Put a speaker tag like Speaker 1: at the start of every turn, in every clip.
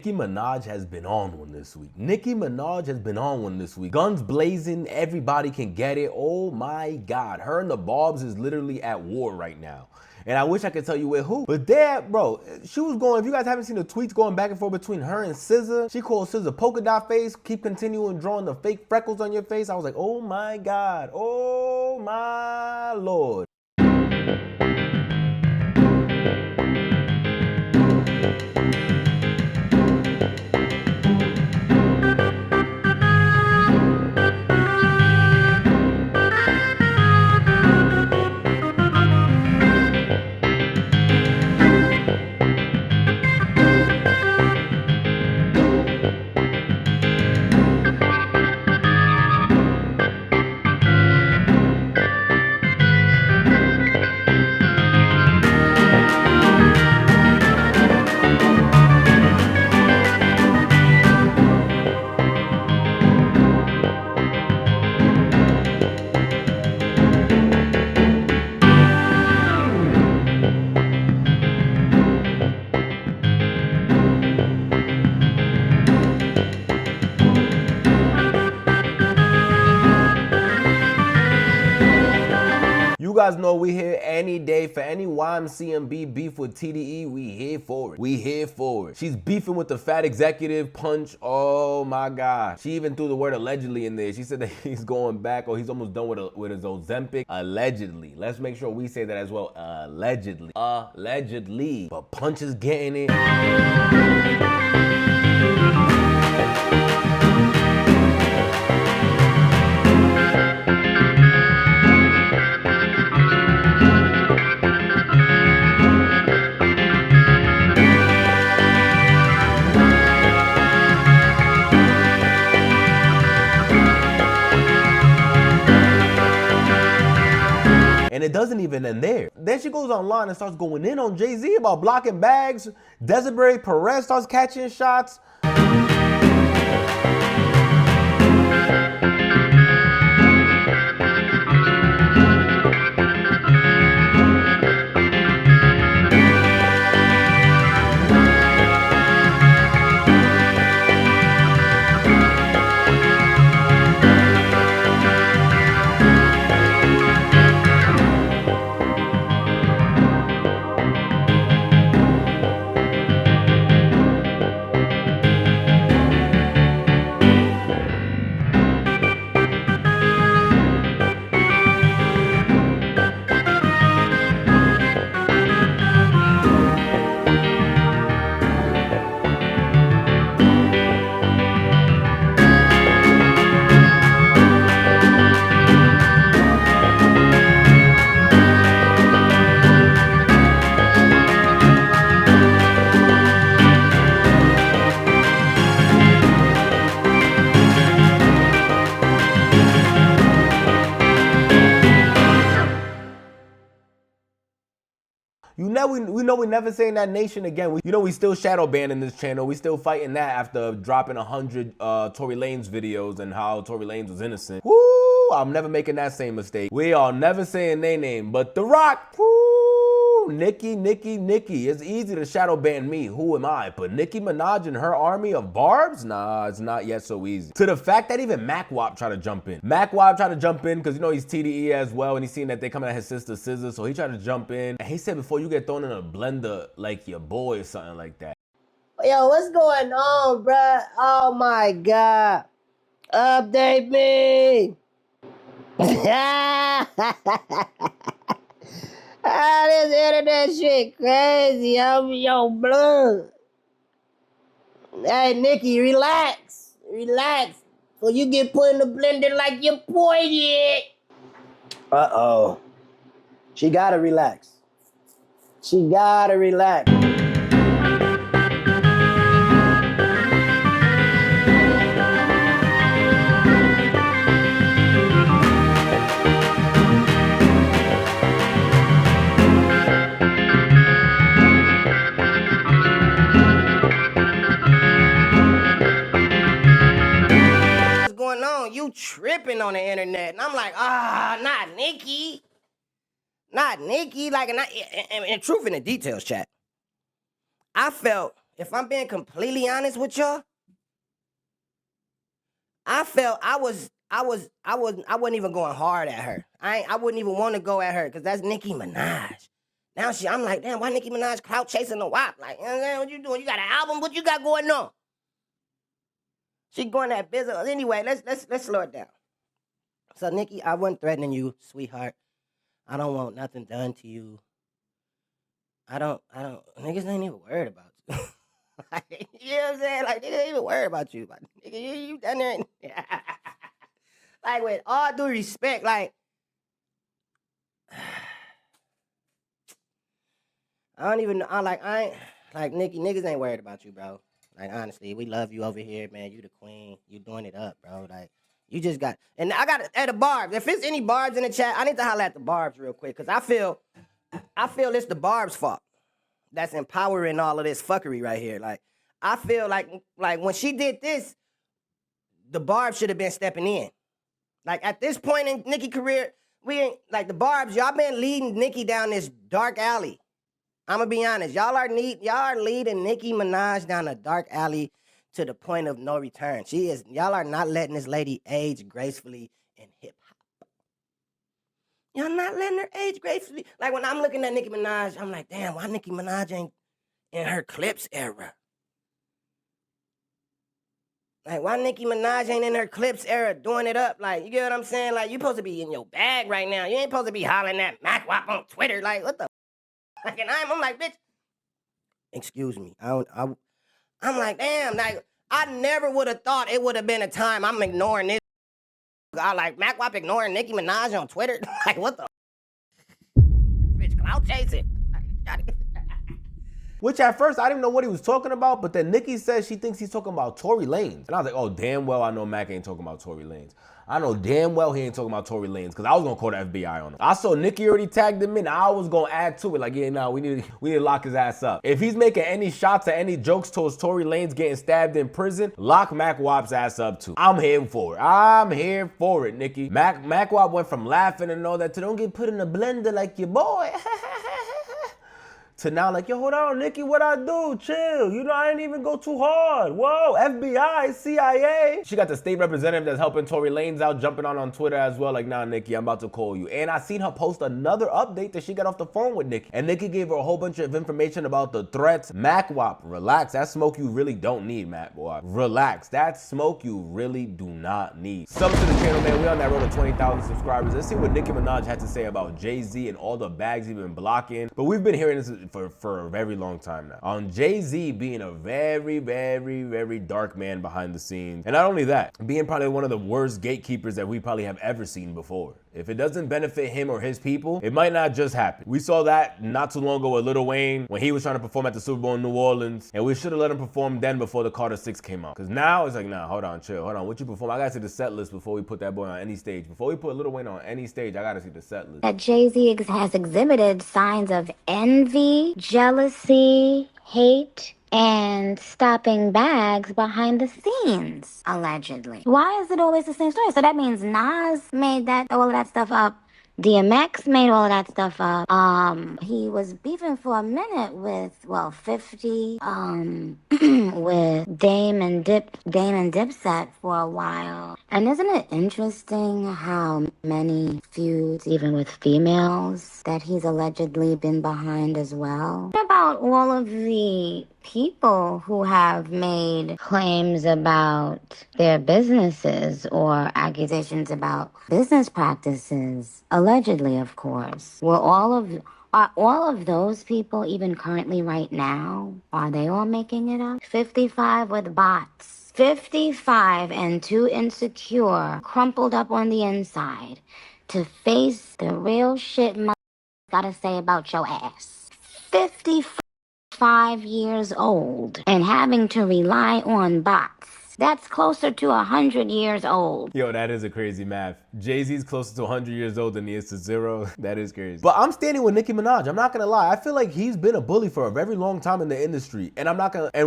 Speaker 1: Nicki Minaj has been on one this week. Nicki Minaj has been on one this week. Guns blazing, everybody can get it. Oh my God, her and the Barbs is literally at war right now. And I wish I could tell you with who. But there, bro, she was going, if you guys haven't seen the tweets going back and forth between her and SZA, she called SZA polka dot face, keep continuing drawing the fake freckles on your face. I was like, oh my God, oh my Lord. You guys know we here any day for any YMCMB beef with TDE. We here for it. We here for it. She's beefing with the fat executive Punch. Oh my God. She even threw the word allegedly in there. She said that he's going back or he's almost done with his Ozempic. Allegedly. Let's make sure we say that as well. Allegedly. Allegedly. But Punch is getting it. And it doesn't even end there. Then she goes online and starts going in on Jay-Z about blocking bags. Desiree Perez starts catching shots. We know we never saying that Nation again. We still shadow banning this channel. We still fighting that after dropping 100 Tory Lanez videos and how Tory Lanez was innocent. Woo! I'm never making that same mistake. We are never saying their name, but The Roc. Woo! Nicki. It's easy to shadow ban me. Who am I? But Nicki Minaj and her army of Barbs? Nah, it's not yet so easy. To the fact that even Mac Wop tried to jump in. Mac Wop tried to jump in because he's TDE as well, and he's seen that they coming at his sister SZA, so he tried to jump in. And he said before you get thrown in a blender like your boy or something like that.
Speaker 2: Yo, what's going on, bruh? Oh my God. Update me. This internet shit crazy. I'm your blood. Hey, Nicki, relax. Relax. Or you get put in the blender like your boy did. Uh-oh. She gotta relax. She gotta relax. You tripping on the internet. And I'm like, not Nicki. Not Nicki. Like, and truth in the details, chat. I felt if I'm being completely honest with y'all, I felt I wasn't even going hard at her. I wouldn't even want to go at her because that's Nicki Minaj. Now I'm like, damn, why Nicki Minaj clout chasing the WAP? Like, you know, what you doing? You got an album? What you got going on? She going that business. Anyway, let's slow it down. So Nicki, I wasn't threatening you, sweetheart. I don't want nothing done to you. I don't, niggas ain't even worried about you. Like, you know what I'm saying? Like, niggas ain't even worried about you. Like, nigga, you done there. Like, with all due respect, like, I don't even know. Nicki, niggas ain't worried about you, bro. Like, honestly, we love you over here, man. You the queen. You doing it up, bro. Like, you just got, and I got at the Barbs. If it's any Barbs in the chat, I need to holler at the Barbs real quick, because I feel it's the Barbs' fault that's empowering all of this fuckery right here. Like, I feel like when she did this, the Barbs should have been stepping in. Like, at this point in Nicki's career, we ain't, like, the Barbs, y'all been leading Nicki down this dark alley. I'm gonna be honest. Y'all are leading Nicki Minaj down a dark alley to the point of no return. Y'all are not letting this lady age gracefully in hip hop. Y'all not letting her age gracefully. Like, when I'm looking at Nicki Minaj, I'm like, damn, why Nicki Minaj ain't in her Clips era? Like, why Nicki Minaj ain't in her Clips era doing it up? Like, you get what I'm saying? Like, you supposed to be in your bag right now. You ain't supposed to be hollering at MacWap on Twitter. Like, what the? Like, and I'm like, bitch, excuse me. I'm like, damn, like, I never would have thought it would have been a time I'm ignoring this. I like MacWap ignoring Nicki Minaj on Twitter. Like, what the? Bitch, clout chasing.
Speaker 1: Which at first I didn't know what he was talking about, but then Nicki says she thinks he's talking about Tory Lanez. And I was like, oh, damn well I know Mac ain't talking about Tory Lanez. I know damn well he ain't talking about Tory Lanez, because I was gonna call the FBI on him. I saw Nicki already tagged him in. I was gonna add to it, like, yeah, nah, we need to lock his ass up. If he's making any shots or any jokes towards Tory Lanez getting stabbed in prison, lock Mac Wap's ass up too. I'm here for it. I'm here for it, Nicki. Mac Wap went from laughing and all that to don't get put in a blender like your boy. To now, like, yo, hold on, Nicki, what I do? Chill. You know, I didn't even go too hard. Whoa, FBI, CIA. She got the state representative that's helping Tory Lanez out, jumping on Twitter as well. Like, nah, Nicki, I'm about to call you. And I seen her post another update that she got off the phone with Nicki. And Nicki gave her a whole bunch of information about the threats. Mac Wap, relax. That smoke you really don't need, Mac Wap. Relax. That smoke you really do not need. Sub to the channel, man. We on that road to 20,000 subscribers. Let's see what Nicki Minaj had to say about Jay-Z and all the bags he's been blocking. But we've been hearing this for a very long time now. On Jay-Z being a very, very, very dark man behind the scenes. And not only that, being probably one of the worst gatekeepers that we probably have ever seen before. If it doesn't benefit him or his people, it might not just happen. We saw that not too long ago with Lil Wayne when he was trying to perform at the Super Bowl in New Orleans, and we should have let him perform then before the Carter 6 came out. Because now it's like, nah, hold on, chill, hold on. What you perform? I gotta see the set list before we put that boy on any stage. Before we put Lil Wayne on any stage, I gotta see the set list.
Speaker 3: That Jay-Z has exhibited signs of envy, jealousy, hate, and stopping bags behind the scenes, allegedly. Why is it always the same story? So that means Nas made all of that stuff up. DMX made all of that stuff up. He was beefing for a minute with 50, with Dame and Dipset for a while. And isn't it interesting how many feuds, even with females, that he's allegedly been behind as well? What about all of the people who have made claims about their businesses or accusations about business practices, allegedly, of course? Are all of those people even currently right now, are they all making it up? 55 with bots. 55 and too insecure, crumpled up on the inside to face the real shit gotta say about your ass. 55 years old and having to rely on bots. That's closer to 100 years old.
Speaker 1: Yo, that is a crazy math. Jay-Z's closer to 100 years old than he is to 0. That is crazy. But I'm standing with Nicki Minaj. I'm not gonna lie. I feel like he's been a bully for a very long time in the industry. And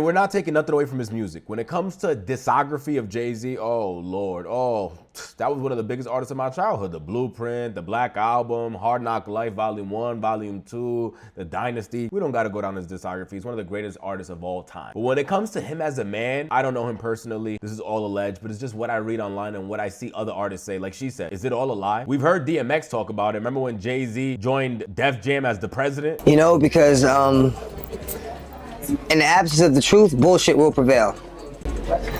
Speaker 1: we're not taking nothing away from his music. When it comes to discography of Jay-Z, oh Lord, oh, that was one of the biggest artists of my childhood. The Blueprint, the Black Album, Hard Knock Life Volume 1, Volume 2, The Dynasty. We don't gotta go down his discography. He's one of the greatest artists of all time. But when it comes to him as a man, I don't know him personally. This is all alleged, but it's just what I read online and what I see other artists say. Like she said, is it all a lie? We've heard DMX talk about it. Remember when Jay-Z joined Def Jam as the president?
Speaker 4: You know, because in the absence of the truth, bullshit will prevail.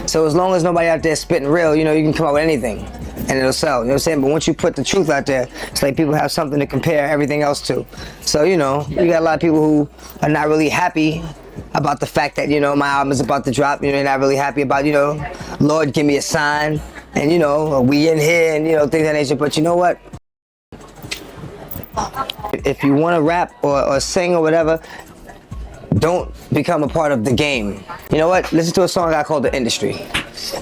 Speaker 4: So as long as nobody out there spitting real, you know, you can come up with anything and it'll sell, you know what I'm saying? But once you put the truth out there, it's like people have something to compare everything else to. So, you know, you got a lot of people who are not really happy about the fact that, you know, my album is about to drop. You know, they're not really happy about, you know, Lord, give me a sign, and, you know, we in here, and, you know, things of that nature. But you know what? If you want to rap or sing or whatever, don't become a part of the game. You know what? Listen to a song I called The Industry.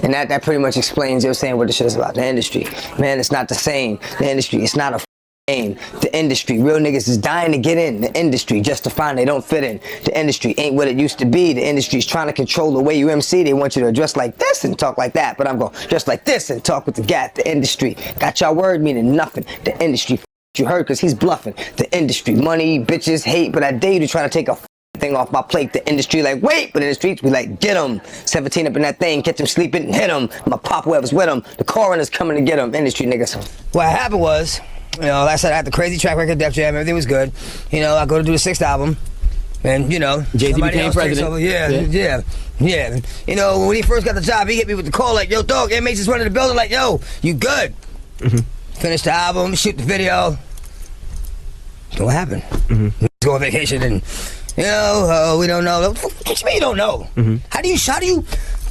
Speaker 4: And that pretty much explains, you know what I'm saying, what the shit is about. The industry. Man, it's not the same. The industry, it's not a game. The industry. Real niggas is dying to get in the industry just to find they don't fit in. The industry ain't what it used to be. The industry's trying to control the way you MC. They want you to dress like this and talk like that. But I'm going to dress like this and talk with the gap. The industry. Got y'all word meaning nothing. The industry. You heard because he's bluffing. The industry. Money, bitches, hate. But I dare you to try to take a thing off my plate. The industry like, wait, but in the streets we like, get him. 17 up in that thing, catch him sleeping and hit him. My pop whoever's with him. The coroner's coming to get him. Industry niggas. What happened was, you know, like I said, I had the crazy track record, Def Jam, everything was good. You know, I go to do the 6th album, and you know,
Speaker 5: Jay-Z became president.
Speaker 4: Yeah. You know, when he first got the job, he hit me with the call like, yo, dog, inmates just running the building like, yo, you good? Finish the album, shoot the video. So what happened? Go on vacation and, you know, we don't know. What you mean you don't know? How do you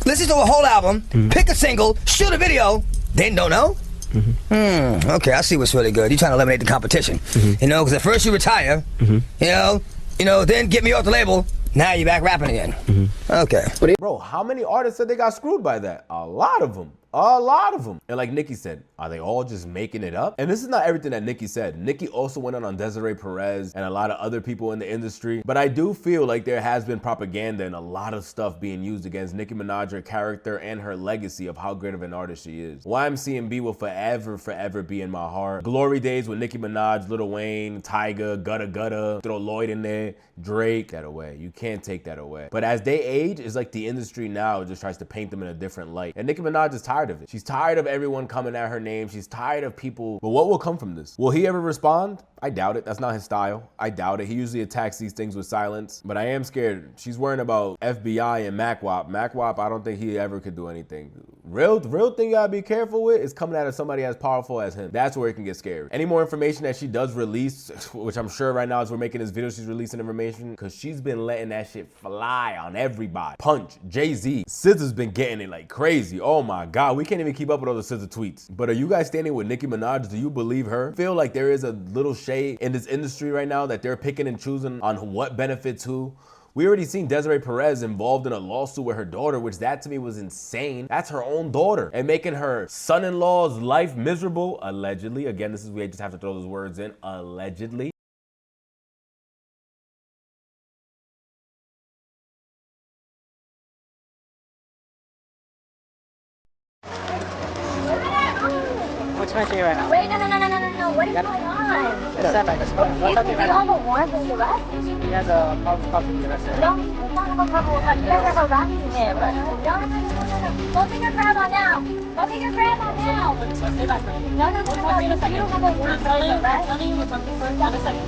Speaker 4: listen to a whole album, pick a single, shoot a video, then don't know? Okay, I see what's really good. You're trying to eliminate the competition. You know, because at first you retire, you know, then get me off the label. Now you're back rapping again. Okay.
Speaker 1: Bro, how many artists said they got screwed by that? A lot of them. A lot of them. And like Nicki said, are they all just making it up? And this is not everything that Nicki said. Nicki also went on Desiree Perez and a lot of other people in the industry. But I do feel like there has been propaganda and a lot of stuff being used against Nicki Minaj, her character, and her legacy of how great of an artist she is. YMCMB will forever be in my heart. Glory days with Nicki Minaj, Lil Wayne, Tyga, Gutta Gutta, throw Lloyd in there, Drake. That away. You can't take that away. But as they age, it's like the industry now just tries to paint them in a different light. And Nicki Minaj is tired of it. She's tired of everyone coming at her name. She's tired of people. But what will come from this? Will he ever respond? I doubt it. That's not his style. I doubt it. He usually attacks these things with silence. But I am scared. She's worrying about FBI and MacWop. MacWop, I don't think he ever could do anything. Real thing you gotta be careful with is coming out of somebody as powerful as him. That's where it can get scary. Any more information that she does release, which I'm sure right now as we're making this video, she's releasing information because she's been letting that shit fly on everybody. Punch, Jay-Z, SZA's been getting it like crazy. Oh my God, we can't even keep up with all the SZA tweets. But are you guys standing with Nicki Minaj? Do you believe her? Feel like there is a little shade in this industry right now that they're picking and choosing on what benefits who? We already seen Desiree Perez involved in a lawsuit with her daughter, which that to me was insane. That's her own daughter. And making her son-in-law's life miserable, allegedly. Again, this is where I just have to throw those words in, allegedly.
Speaker 5: What's my thing right now?
Speaker 6: Wait, no. What is going on?
Speaker 5: It's not like this.
Speaker 6: Do you have a warrant for the arrest?
Speaker 5: He has a copy of the rest.
Speaker 6: No, you don't have a problem with you guys are harassing him. No. Go take your grandma now. Go take your grandma now. No. You don't have a warrant for the arrest.
Speaker 5: Tell me what's something first. Not a second.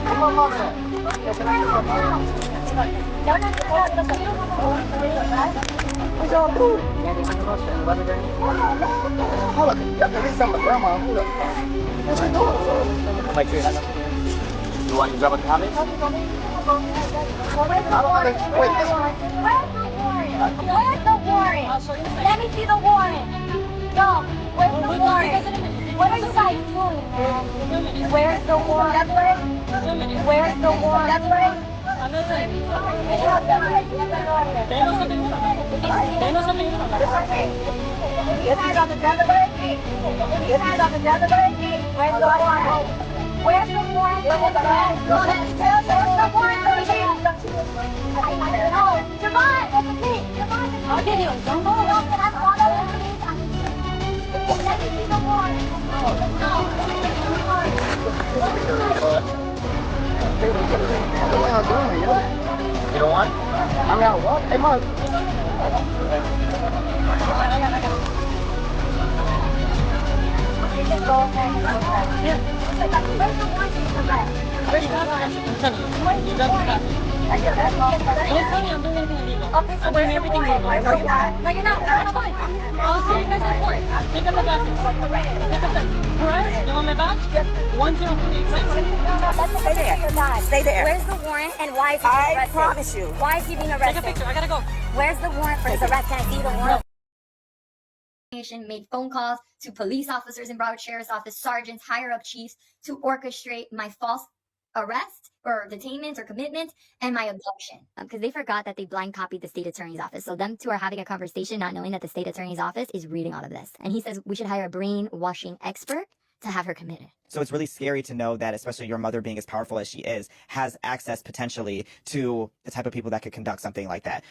Speaker 6: Come on, go take your grandma now. No. You don't have a warrant for the arrest.
Speaker 5: What's your food? Yeah, they the motion. Hold up. Let me send my grandma. Hold up. Like, you want to grab a comment?
Speaker 6: Where's the warrant? Where's the warrant? Let me see the warrant. No, where's the warrant? What are you guys doing, man? Where's the warrant? Where's the warrant? Your hands on the Desiree? Your hands on the Desiree? Where's the warrant? Where's the warrant? Where's the warrant? No, Javon, that's the thing. Javon, I'll get you. Don't go. That's
Speaker 5: You don't want? I'm out. What? Hey, Mark.
Speaker 6: Okay, so where's everything legal? No, you're not. No, you're not. I'll see you guys in court. Pick up the glasses. Pick up the... Perez, you want my badge? 10386.
Speaker 7: Stay there. Stay there.
Speaker 6: Where's the warrant and why is he being
Speaker 7: I
Speaker 6: arrested?
Speaker 7: promise you.
Speaker 6: Why is he being arrested?
Speaker 5: Take a picture. I gotta go.
Speaker 6: Where's the warrant for his arrest? Can I see the warrant? Nation made phone calls to police officers in Broward Sheriff's Office, sergeants, higher up chiefs to orchestrate my false arrest or detainment or commitment and my abduction. Because they forgot that they blind copied the state attorney's office. So them two are having a conversation not knowing that the state attorney's office is reading all of this. And he says we should hire a brainwashing expert to have her committed.
Speaker 8: So it's really scary to know that, especially your mother being as powerful as she is, has access potentially to the type of people that could conduct something like that.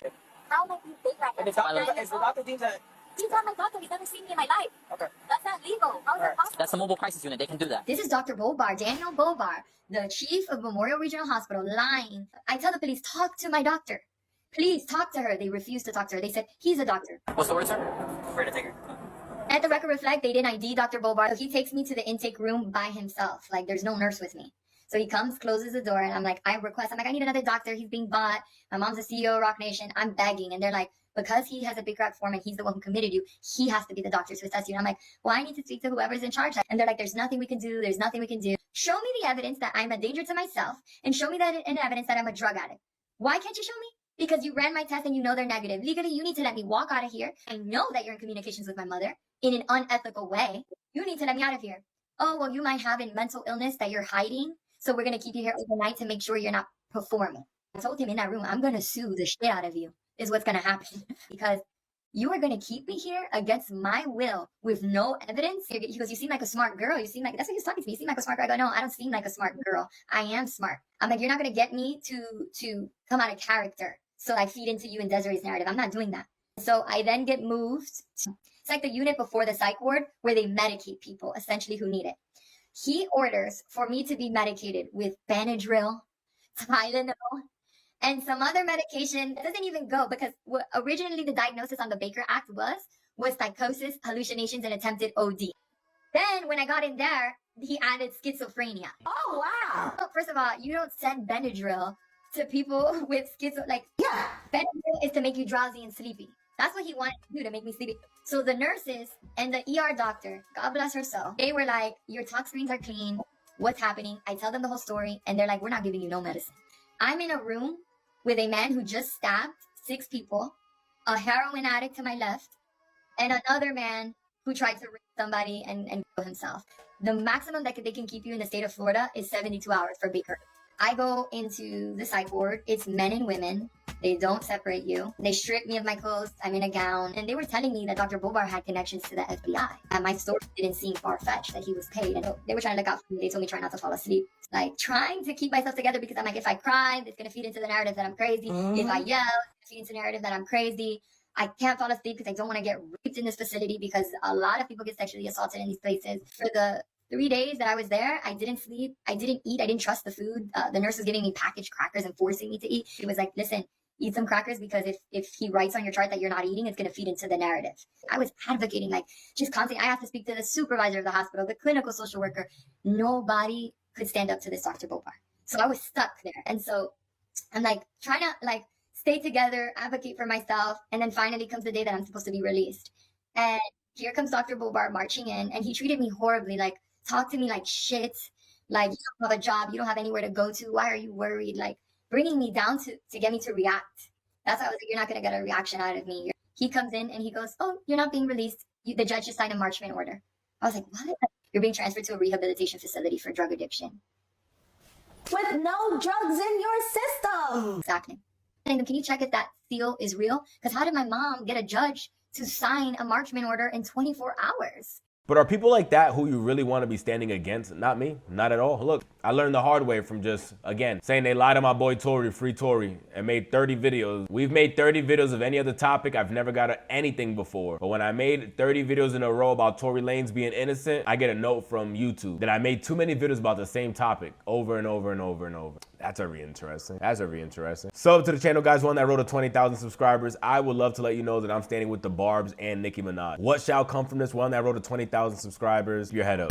Speaker 6: How am I being fake right now?
Speaker 5: Is the doctor deems that...
Speaker 6: He's not my doctor. He's never seen me in my life.
Speaker 5: Okay.
Speaker 6: That's not legal. How is that possible?
Speaker 9: That's a mobile crisis unit. They can do that.
Speaker 6: This is Dr. Bobar, Daniel Bobar, the chief of Memorial Regional Hospital, lying. I tell the police, talk to my doctor. Please talk to her. They refused to talk to her. They said, he's a doctor.
Speaker 9: What's the word, sir? Where to take her?
Speaker 6: At the record reflect, they didn't ID Dr. Bobar. So he takes me to the intake room by himself. Like, there's no nurse with me. So he comes, closes the door, and I'm like, I need another doctor. He's being bought. My mom's the CEO of Roc Nation. I'm begging. And they're like, because he has a big rap form and he's the one who committed you, he has to be the doctor to assess you. And I'm like, well, I need to speak to whoever's in charge. And they're like, there's nothing we can do. There's nothing we can do. Show me the evidence that I'm a danger to myself and show me that in evidence that I'm a drug addict. Why can't you show me? Because you ran my test and you know they're negative. Legally, you need to let me walk out of here. I know that you're in communications with my mother in an unethical way. You need to let me out of here. Oh, well, you might have a mental illness that you're hiding. So we're going to keep you here overnight to make sure you're not performing. I told him in that room, I'm going to sue the shit out of you is what's going to happen because you are going to keep me here against my will with no evidence. He goes, you seem like a smart girl. You seem like, that's what he was talking to me. You seem like a smart girl. I go, no, I don't seem like a smart girl. I am smart. I'm like, you're not going to get me to come out of character. So I feed into you in Desiree's narrative. I'm not doing that. So I then get moved. It's like the unit before the psych ward where they medicate people essentially who need it. He orders for me to be medicated with Benadryl, Tylenol, and some other medication that doesn't even go because what originally the diagnosis on the Baker Act was psychosis, hallucinations, and attempted OD. Then when I got in there, he added schizophrenia.
Speaker 7: Oh, wow.
Speaker 6: So first of all, you don't send Benadryl to people with
Speaker 7: Yeah.
Speaker 6: Benadryl is to make you drowsy and sleepy. That's what he wanted to do, to make me sleepy. So the nurses and the ER doctor, God bless her soul, they were like, your talk screens are clean. What's happening? I tell them the whole story, and they're like, we're not giving you no medicine. I'm in a room with a man who just stabbed 6 people, a heroin addict to my left, and another man who tried to rape somebody and kill himself. The maximum that they can keep you in the state of Florida is 72 hours for Baker. I go into the psych ward. It's men and women. They don't separate you. They strip me of my clothes. I'm in a gown. And they were telling me that Dr. Bobar had connections to the FBI. And my story didn't seem far-fetched, that he was paid. And they were trying to look out for me. They told me try not to fall asleep. Like, trying to keep myself together because I'm like, if I cry, it's going to feed into the narrative that I'm crazy. If I yell, it's going to feed into the narrative that I'm crazy. I can't fall asleep because I don't want to get raped in this facility because a lot of people get sexually assaulted in these places. For the 3 days that I was there, I didn't sleep. I didn't eat. I didn't trust the food. The nurse was giving me packaged crackers and forcing me to eat. She was like, listen, eat some crackers because if he writes on your chart that you're not eating, it's going to feed into the narrative. I was advocating, like, just constantly. I have to speak to the supervisor of the hospital, the clinical social worker. Nobody could stand up to this Dr. Bobar. So I was stuck there. And so I'm like trying to like stay together, advocate for myself. And then finally comes the day that I'm supposed to be released. And here comes Dr. Bobar marching in, and he treated me horribly, like talked to me like shit. Like, you don't have a job. You don't have anywhere to go to. Why are you worried? Like, bringing me down to get me to react. That's how I was like, you're not going to get a reaction out of me. He comes in and he goes, oh, you're not being released. The judge just signed a Marchman order. I was like, what? You're being transferred to a rehabilitation facility for drug addiction.
Speaker 7: With no drugs in your system.
Speaker 6: Exactly. And can you check if that seal is real? Because how did my mom get a judge to sign a Marchman order in 24 hours?
Speaker 1: But are people like that who you really want to be standing against? Not me, not at all. Look, I learned the hard way from just, again, saying they lied to my boy Tory, free Tory, and made 30 videos. We've made 30 videos of any other topic. I've never got anything before. But when I made 30 videos in a row about Tory Lanez being innocent, I get a note from YouTube that I made too many videos about the same topic over and over and over and over. That's very interesting. That's very interesting. So to the channel, guys, one that road to 20,000 subscribers, I would love to let you know that I'm standing with the Barbs and Nicki Minaj. What shall come from this one that road to 20,000 subscribers? Your head up.